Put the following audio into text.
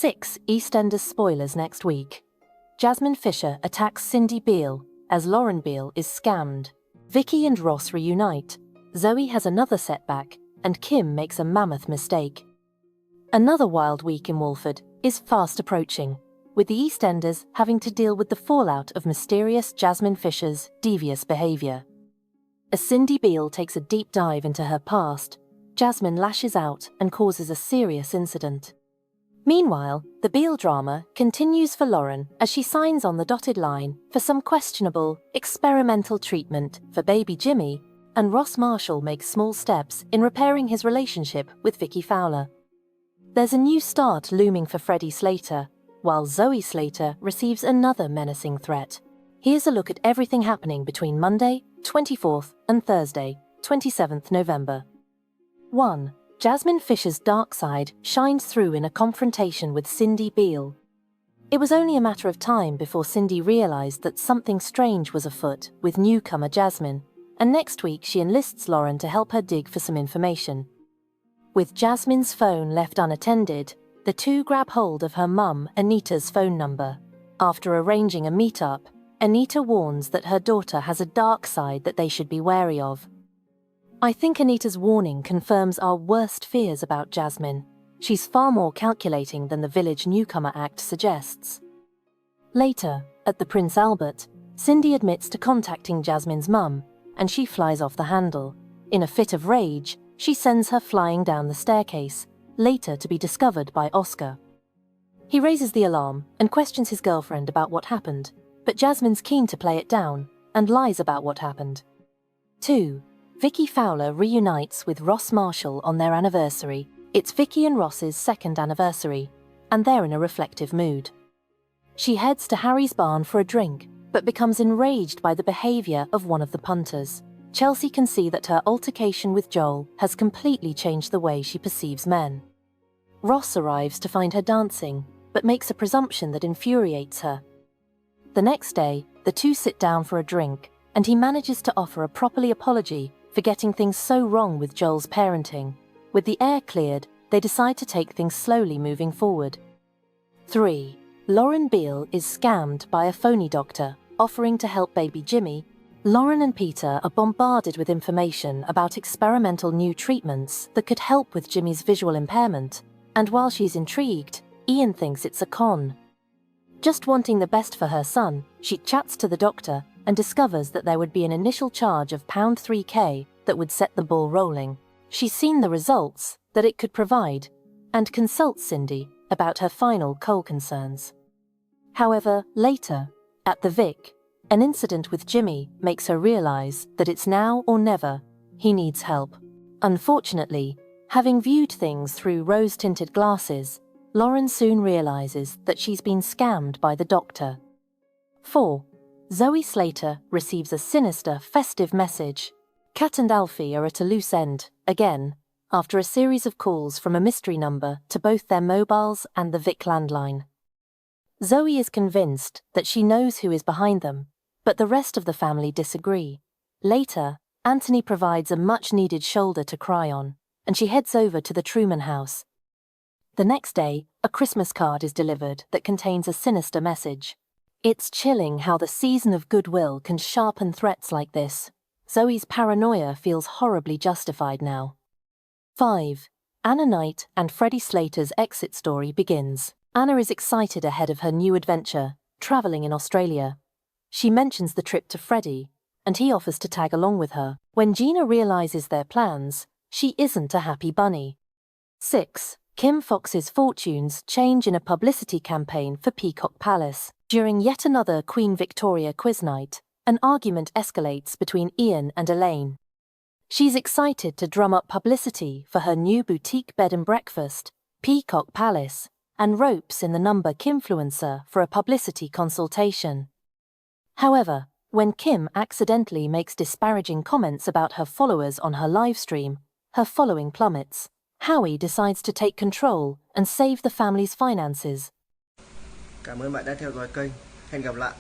6 EastEnders spoilers next week. Jasmine Fisher attacks Cindy Beale as Lauren Beale is scammed. Vicky and Ross reunite. Zoe has another setback, and Kim makes a mammoth mistake. Another wild week in Walford is fast approaching, with the EastEnders having to deal with the fallout of mysterious Jasmine Fisher's devious behaviour. As Cindy Beale takes a deep dive into her past, Jasmine lashes out and causes a serious incident. Meanwhile, the Beale drama continues for Lauren as she signs on the dotted line for some questionable, experimental treatment for baby Jimmy, and Ross Marshall makes small steps in repairing his relationship with Vicky Fowler. There's a new start looming for Freddie Slater, while Zoe Slater receives another menacing threat. Here's a look at everything happening between Monday, 24th, and Thursday, 27th November. 1. Jasmine Fisher's dark side shines through in a confrontation with Cindy Beale. It was only a matter of time before Cindy realized that something strange was afoot with newcomer Jasmine, and next week she enlists Lauren to help her dig for some information. With Jasmine's phone left unattended, the two grab hold of her mum, Anita's phone number. After arranging a meet-up, Anita warns that her daughter has a dark side that they should be wary of. I think Anita's warning confirms our worst fears about Jasmine. She's far more calculating than the Village Newcomer Act suggests. Later, at the Prince Albert, Cindy admits to contacting Jasmine's mum, and she flies off the handle. In a fit of rage, she sends her flying down the staircase, later to be discovered by Oscar. He raises the alarm and questions his girlfriend about what happened, but Jasmine's keen to play it down and lies about what happened. 2. Vicky Fowler reunites with Ross Marshall on their anniversary. It's Vicky and Ross's second anniversary, and they're in a reflective mood. She heads to Harry's barn for a drink, but becomes enraged by the behaviour of one of the punters. Chelsea can see that her altercation with Joel has completely changed the way she perceives men. Ross arrives to find her dancing, but makes a presumption that infuriates her. The next day, the two sit down for a drink, and he manages to offer a properly apology for getting things so wrong with Joel's parenting. With the air cleared, they decide to take things slowly moving forward. 3. Lauren Beale is scammed by a phony doctor offering to help baby Jimmy. Lauren and Peter are bombarded with information about experimental new treatments that could help with Jimmy's visual impairment, and while she's intrigued, Ian thinks it's a con. Just wanting the best for her son, she chats to the doctor and discovers that there would be an initial charge of £3,000 that would set the ball rolling. She's seen the results that it could provide and consults Cindy about her final coal concerns. However, later, at the Vic, an incident with Jimmy makes her realise that it's now or never. He needs help. Unfortunately, having viewed things through rose-tinted glasses, Lauren soon realises that she's been scammed by the doctor. 4. Zoe Slater receives a sinister, festive message. Kat and Alfie are at a loose end, again, after a series of calls from a mystery number to both their mobiles and the Vic landline. Zoe is convinced that she knows who is behind them, but the rest of the family disagree. Later, Anthony provides a much-needed shoulder to cry on, and she heads over to the Truman house. The next day, a Christmas card is delivered that contains a sinister message. It's chilling how the season of goodwill can sharpen threats like this. Zoe's paranoia feels horribly justified now. 5. Anna Knight and Freddie Slater's exit story begins. Anna is excited ahead of her new adventure, travelling in Australia. She mentions the trip to Freddie, and he offers to tag along with her. When Gina realises their plans, she isn't a happy bunny. 6. Kim Fox's fortunes change in a publicity campaign for Peacock Palace. During yet another Queen Victoria quiz night, an argument escalates between Ian and Elaine. She's excited to drum up publicity for her new boutique bed and breakfast, Peacock Palace, and ropes in the number Kimfluencer for a publicity consultation. However, when Kim accidentally makes disparaging comments about her followers on her livestream, her following plummets. Howie decides to take control and save the family's finances. Cảm ơn bạn đã theo dõi kênh. Hẹn gặp lại.